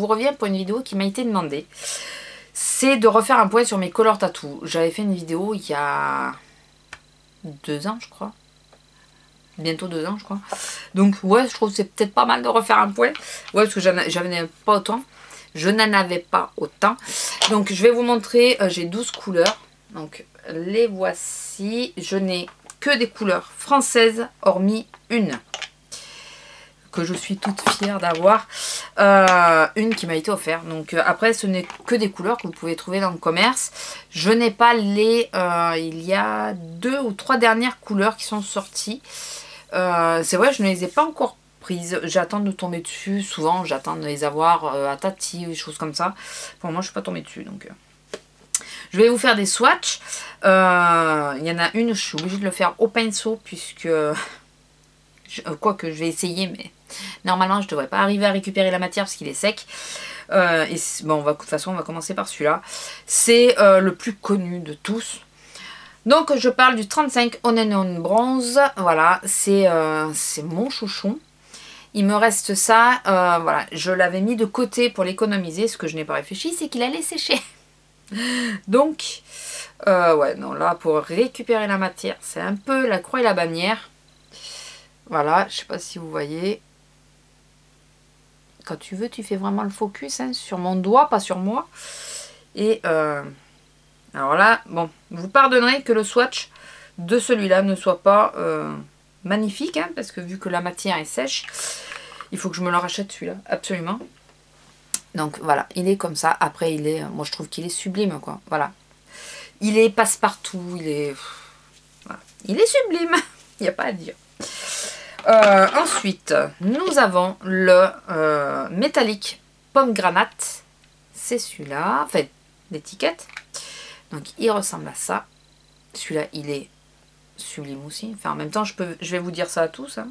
vous reviens pour une vidéo qui m'a été demandée. C'est de refaire un point sur mes color tattoo. J'avais fait une vidéo il y a 2 ans, je crois. Bientôt 2 ans, je crois. Donc, ouais, je trouve que c'est peut-être pas mal de refaire un point. Ouais, parce que j'avais pas autant. Je n'en avais pas autant. Donc, je vais vous montrer. J'ai 12 couleurs. Donc, les voici. Je n'ai que des couleurs françaises, hormis une que je suis toute fière d'avoir, une qui m'a été offerte. Donc après ce n'est que des couleurs que vous pouvez trouver dans le commerce. Je n'ai pas les il y a 2 ou 3 dernières couleurs qui sont sorties. C'est vrai, je ne les ai pas encore prises. J'attends de tomber dessus. Souvent j'attends de les avoir à Tati ou des choses comme ça. Pour moi je ne suis pas tombée dessus, donc je vais vous faire des swatchs. Il y en a une, je suis obligée de le faire au pinceau puisque quoique je vais essayer, mais normalement je ne devrais pas arriver à récupérer la matière parce qu'il est sec. Et bon, de toute façon on va commencer par celui-là. C'est le plus connu de tous. Donc je parle du 35 On and On Bronze. Voilà, c'est mon chouchon. Il me reste ça. Voilà, je l'avais mis de côté pour l'économiser. Ce que je n'ai pas réfléchi, c'est qu'il allait sécher. Donc, ouais, non, là pour récupérer la matière, c'est un peu la croix et la bannière. Voilà, je sais pas si vous voyez. Quand tu veux, tu fais vraiment le focus hein, sur mon doigt, pas sur moi. Et alors là, bon, vous pardonnerez que le swatch de celui-là ne soit pas magnifique, hein, parce que vu que la matière est sèche, il faut que je me le rachète celui-là, absolument. Donc voilà, il est comme ça. Après, il est, moi je trouve qu'il est sublime, quoi. Voilà, il est passe-partout, il est, voilà. Il est sublime. Il n'y a pas à dire. Ensuite, nous avons le métallique pomme granate. C'est celui-là, enfin l'étiquette. Donc il ressemble à ça. Celui-là, il est sublime aussi. Enfin, en même temps, je vais vous dire ça à tous. Hein.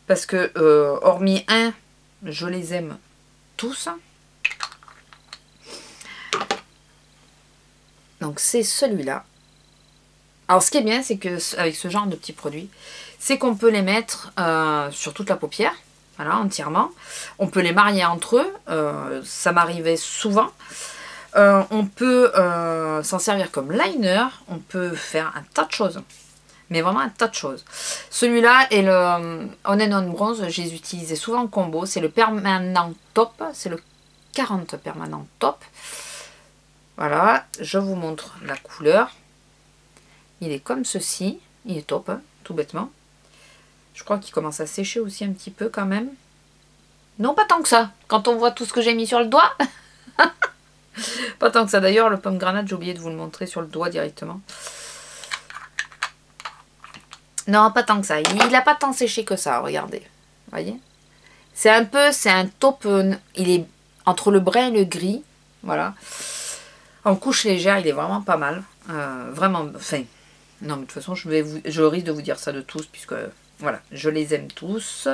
Parce que, hormis un, je les aime tous. Donc c'est celui-là. Alors ce qui est bien, c'est que avec ce genre de petits produits, c'est qu'on peut les mettre sur toute la paupière, voilà, entièrement. On peut les marier entre eux, ça m'arrivait souvent. On peut s'en servir comme liner, on peut faire un tas de choses. Mais vraiment un tas de choses. Celui-là et le On and On Bronze, je les utilisais souvent en combo. C'est le permanent top, c'est le 40 permanent top. Voilà, je vous montre la couleur. Il est comme ceci, il est top, hein, tout bêtement. Je crois qu'il commence à sécher aussi un petit peu quand même. Non, pas tant que ça, quand on voit tout ce que j'ai mis sur le doigt. Pas tant que ça. D'ailleurs, le pomme granate, j'ai oublié de vous le montrer sur le doigt directement. Non, pas tant que ça. Il n'a pas tant séché que ça, regardez. Vous voyez? C'est un taupe, il est entre le brun et le gris. Voilà. En couche légère, il est vraiment pas mal. Vraiment, enfin... Non, mais de toute façon, je risque de vous dire ça de tous, puisque, voilà, je les aime tous.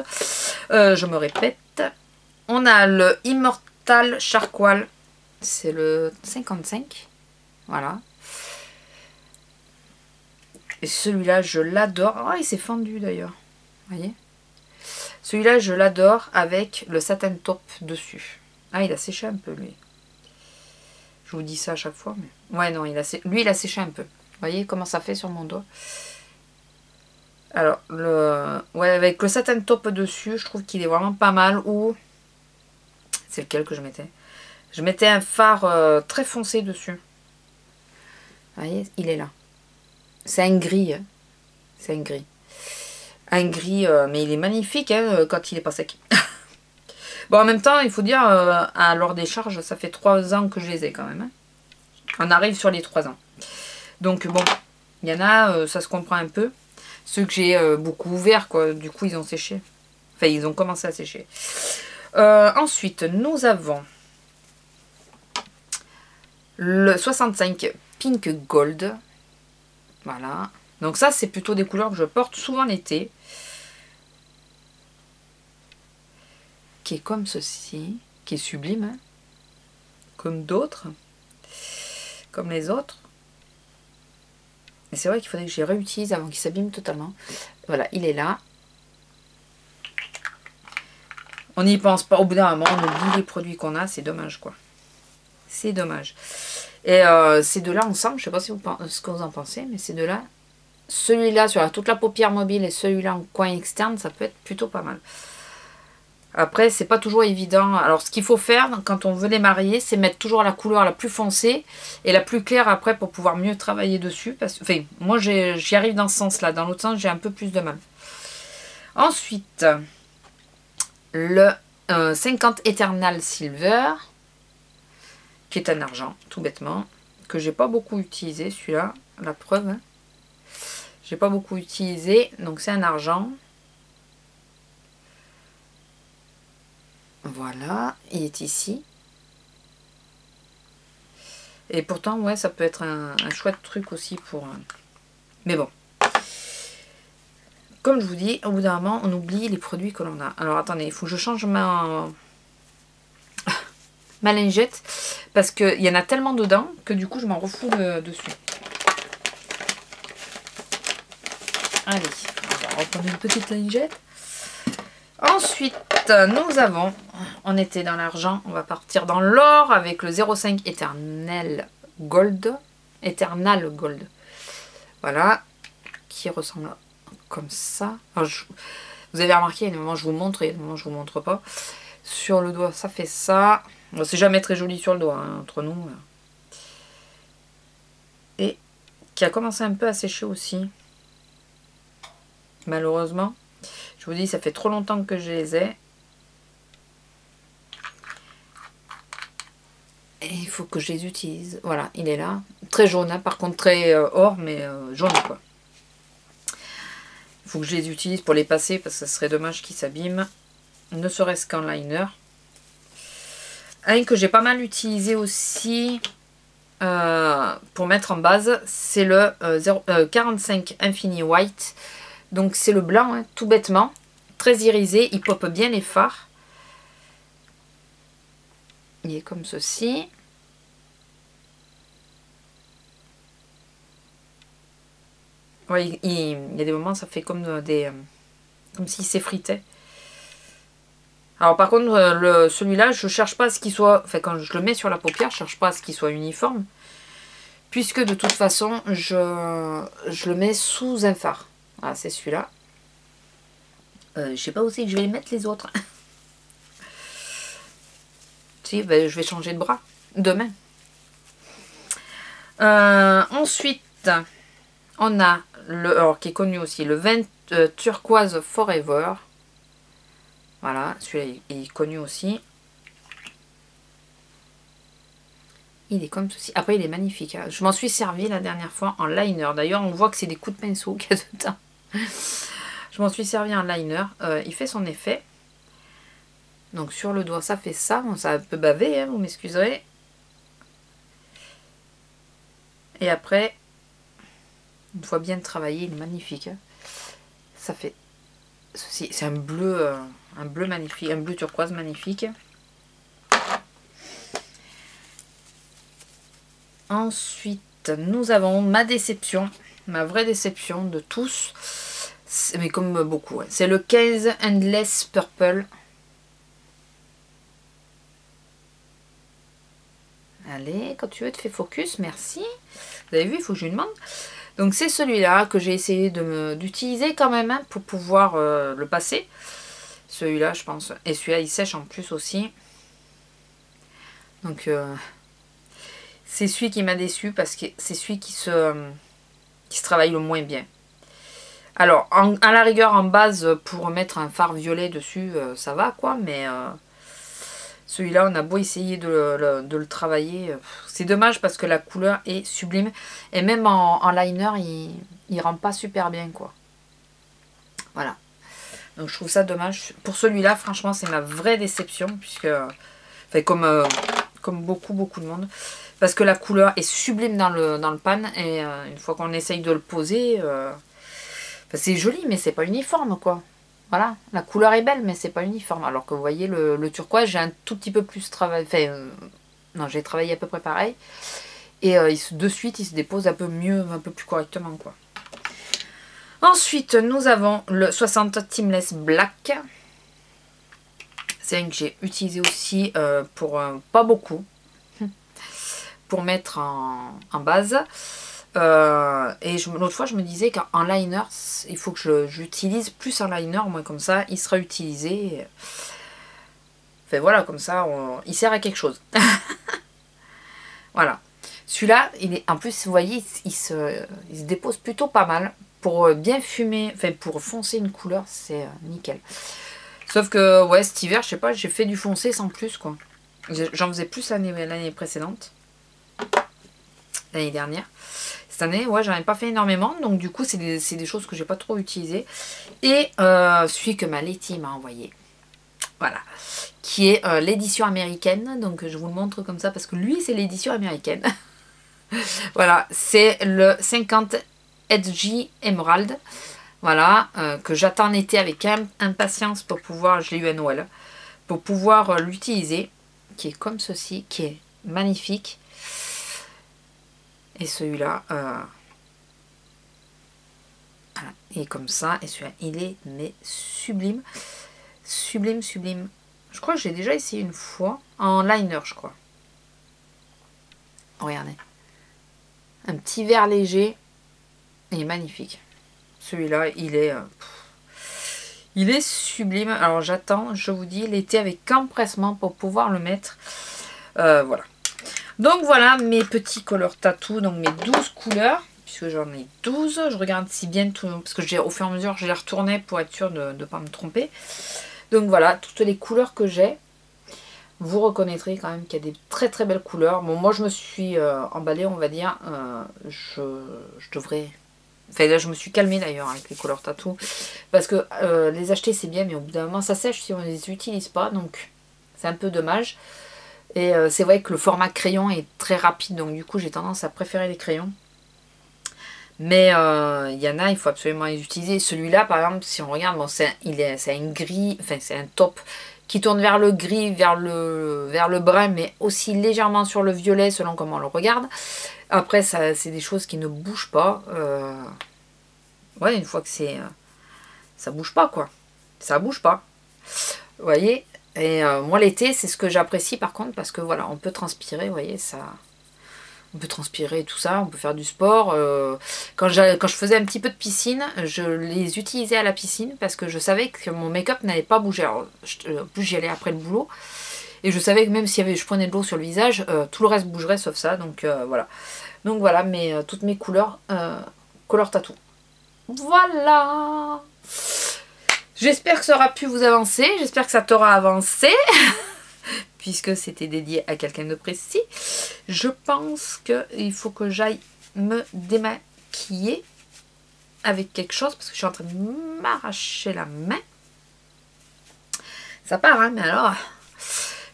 Je me répète. On a le Immortal Charcoal. C'est le 55. Voilà. Et celui-là, je l'adore. Oh, il s'est fendu, d'ailleurs. Vous voyez? Celui-là, je l'adore avec le satin top dessus. Ah, il a séché un peu, lui. Je vous dis ça à chaque fois, mais... Ouais, non, lui, il a séché un peu. Vous voyez comment ça fait sur mon doigt. Alors, ouais, avec le satin top dessus, je trouve qu'il est vraiment pas mal. Ou, c'est lequel que je mettais? Je mettais un fard très foncé dessus. Vous voyez, il est là. C'est un gris. Hein. C'est un gris. Un gris, mais il est magnifique hein, quand il n'est pas sec. Bon, en même temps, il faut dire, à l'heure des charges, ça fait 3 ans que je les ai quand même. Hein. On arrive sur les 3 ans. Donc bon, il y en a, ça se comprend un peu. Ceux que j'ai beaucoup ouverts, quoi, du coup ils ont séché. Enfin, ils ont commencé à sécher. Ensuite, nous avons le 65 Pink Gold. Voilà. Donc ça, c'est plutôt des couleurs que je porte souvent l'été. Qui est comme ceci. Qui est sublime. Hein, comme d'autres. Comme les autres. Et c'est vrai qu'il faudrait que je les réutilise avant qu'ils s'abîment totalement. Voilà, il est là. On n'y pense pas. Au bout d'un moment, on oublie les produits qu'on a. C'est dommage, quoi. C'est dommage. Et ces deux-là ensemble, je ne sais pas si ce que vous en pensez, mais ces deux-là, celui-là sur toute la paupière mobile et celui-là en coin externe, ça peut être plutôt pas mal. Après, c'est pas toujours évident. Alors, ce qu'il faut faire quand on veut les marier, c'est mettre toujours la couleur la plus foncée et la plus claire après pour pouvoir mieux travailler dessus. Parce que, enfin, moi, j'y arrive dans ce sens-là. Dans l'autre sens, j'ai un peu plus de mal. Ensuite, le 50 Eternal Silver, qui est un argent, tout bêtement, que j'ai pas beaucoup utilisé, celui-là, la preuve. Hein. J'ai pas beaucoup utilisé, donc c'est un argent. Voilà, il est ici. Et pourtant, ouais, ça peut être un chouette truc aussi pour... Mais bon. Comme je vous dis, au bout d'un moment, on oublie les produits que l'on a. Alors, attendez, il faut que je change ma lingette. Parce qu'il y en a tellement dedans que du coup, je m'en refous dessus. Allez, on va reprendre une petite lingette. Ensuite, nous avons, on était dans l'argent, on va partir dans l'or avec le 0,5 Eternal Gold. Eternal Gold. Voilà, qui ressemble comme ça. Alors, vous avez remarqué, il y a des moments où je vous montre et il y a des moments où je vous montre pas. Sur le doigt, ça fait ça. Bon, c'est jamais très joli sur le doigt, hein, entre nous. Et qui a commencé un peu à sécher aussi. Malheureusement. Je vous dis, ça fait trop longtemps que je les ai. Et il faut que je les utilise. Voilà, il est là. Très jaune, hein, par contre très or, mais jaune quoi. Il faut que je les utilise pour les passer parce que ce serait dommage qu'ils s'abîment. Ne serait-ce qu'en liner. Un que j'ai pas mal utilisé aussi pour mettre en base, c'est le 45 Infini White. Donc c'est le blanc, hein, tout bêtement. Très irisé, il pop bien les fards. Il est comme ceci. Ouais, il y a des moments, ça fait comme comme s'il s'effritait. Alors par contre, celui-là, je cherche pas à ce qu'il soit... Enfin, quand je le mets sur la paupière, je cherche pas à ce qu'il soit uniforme. Puisque de toute façon, je le mets sous un fard. Voilà, c'est celui-là. Je sais pas aussi que je vais les mettre les autres. Si, ben, je vais changer de bras demain. Ensuite, on a alors, qui est connu aussi, le 20 Turquoise Forever. Voilà, celui-là il est connu aussi. Il est comme ceci. Après, il est magnifique. Hein. Je m'en suis servi la dernière fois en liner. D'ailleurs, on voit que c'est des coups de pinceau qu'il y a dedans. Je m'en suis servi en liner. Il fait son effet. Donc, sur le doigt, ça fait ça. Bon, ça a un peu bavé, hein, vous m'excuserez. Et après, une fois bien travaillé, il est magnifique. Hein. Ça fait ceci. C'est un bleu magnifique. Un bleu turquoise magnifique. Ensuite, nous avons ma déception, ma vraie déception de tous, mais comme beaucoup. C'est le 15 Endless Purple. Allez, quand tu veux, te fais focus, merci. Vous avez vu, il faut que je lui demande. Donc c'est celui-là que j'ai essayé d'utiliser quand même hein, pour pouvoir le passer. Celui-là, je pense. Et celui-là, il sèche en plus aussi. Donc... c'est celui qui m'a déçu parce que c'est celui qui se travaille le moins bien. Alors, à la rigueur, en base, pour mettre un fard violet dessus, ça va quoi, mais celui-là, on a beau essayer de le travailler. C'est dommage parce que la couleur est sublime. Et même en liner, il rend pas super bien quoi. Voilà. Donc, je trouve ça dommage. Pour celui-là, franchement, c'est ma vraie déception puisque, enfin, comme beaucoup de monde. Parce que la couleur est sublime dans le pan. Et une fois qu'on essaye de le poser, c'est joli, mais c'est pas uniforme, quoi. Voilà, la couleur est belle, mais c'est pas uniforme. Alors que vous voyez, le turquoise, j'ai un tout petit peu plus travaillé. Enfin, non, j'ai travaillé à peu près pareil. Et de suite, il se dépose un peu mieux, un peu plus correctement, quoi. Ensuite, nous avons le 60 Timeless Black. C'est un que j'ai utilisé aussi pour pas beaucoup. Pour mettre en base. Et l'autre fois, je me disais qu'en liner, il faut que j'utilise plus un liner. Au moins comme ça, il sera utilisé. Enfin voilà, comme ça, il sert à quelque chose. Voilà. Celui-là, en plus, vous voyez, il se dépose plutôt pas mal. Pour bien fumer, enfin pour foncer une couleur, c'est nickel. Sauf que, ouais, cet hiver, je sais pas, j'ai fait du foncé sans plus, quoi. J'en faisais plus l'année précédente. L'année dernière. Cette année, ouais, j'en ai pas fait énormément. Donc, du coup, c'est des choses que j'ai pas trop utilisées. Et celui que ma Letty m'a envoyé. Voilà. Qui est l'édition américaine. Donc, je vous le montre comme ça parce que lui, c'est l'édition américaine. Voilà. C'est le 50 Edgy Emerald. Voilà. Que j'attends en été avec impatience pour pouvoir... Je l'ai eu à Noël. Pour pouvoir l'utiliser. Qui est comme ceci. Qui est magnifique. Et celui-là, voilà. Et comme ça, et celui-là, il est mais sublime. Sublime, sublime. Je crois que j'ai déjà essayé une fois. En liner, je crois. Regardez. Un petit vert léger. Il est magnifique. Celui-là, il est sublime. Alors j'attends, je vous dis, l'été avec empressement pour pouvoir le mettre. Voilà. Donc voilà mes petits color tattoo, donc mes 12 couleurs, puisque j'en ai 12. Je regarde si bien tout, parce que au fur et à mesure je les retournais pour être sûre de ne pas me tromper. Donc voilà, toutes les couleurs que j'ai. Vous reconnaîtrez quand même qu'il y a des très très belles couleurs. Bon, moi je me suis emballée, on va dire. Je devrais... Enfin là je me suis calmée d'ailleurs avec les color tattoo. Parce que les acheter c'est bien, mais au bout d'un moment ça sèche si on ne les utilise pas. Donc c'est un peu dommage. Et c'est vrai que le format crayon est très rapide, donc du coup j'ai tendance à préférer les crayons. Mais il y en a, il faut absolument les utiliser. Celui-là par exemple, si on regarde, bon, c'est un gris, enfin c'est un taupe qui tourne vers le gris, vers le brun, mais aussi légèrement sur le violet selon comment on le regarde. Après c'est des choses qui ne bougent pas. Ouais, une fois que ça bouge pas quoi. Ça bouge pas. Vous voyez ? Et moi l'été c'est ce que j'apprécie par contre parce que voilà on peut transpirer, vous voyez ça, on peut transpirer et tout ça, on peut faire du sport. Quand je faisais un petit peu de piscine, je les utilisais à la piscine parce que je savais que mon make-up n'allait pas bouger. Alors, en plus j'y allais après le boulot et je savais que même si je prenais de l'eau sur le visage, tout le reste bougerait sauf ça. Donc voilà. Donc voilà toutes mes couleurs, color tattoo. Voilà. J'espère que ça aura pu vous avancer, j'espère que ça t'aura avancé, puisque c'était dédié à quelqu'un de précis. Je pense qu'il faut que j'aille me démaquiller avec quelque chose, parce que je suis en train de m'arracher la main. Ça part, hein, mais alors,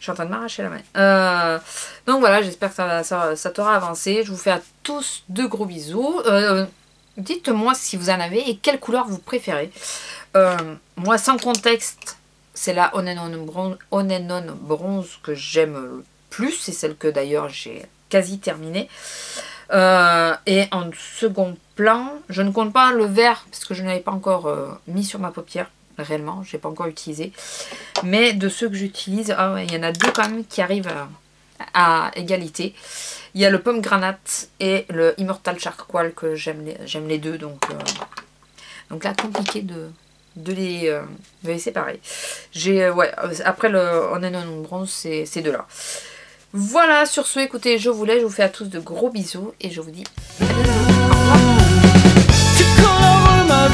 je suis en train de m'arracher la main. Donc voilà, j'espère que ça t'aura avancé. Je vous fais à tous de gros bisous. Dites-moi si vous en avez et quelle couleur vous préférez. Moi, sans contexte, c'est la On and On Bronze que j'aime le plus. C'est celle que d'ailleurs j'ai quasi terminée. Et en second plan, je ne compte pas le vert parce que je ne l'avais pas encore mis sur ma paupière. Réellement, je n'ai pas encore utilisé. Mais de ceux que j'utilise, il y en a deux quand même qui arrivent à égalité. Il y a le Pomme Granate et le Immortal Charcoal que j'aime les deux. Donc là, compliqué de les séparer. Après le On and On Bronze, c'est ces deux-là. Voilà, sur ce, écoutez, je vous laisse. Je vous fais à tous de gros bisous et je vous dis à bientôt. Au revoir.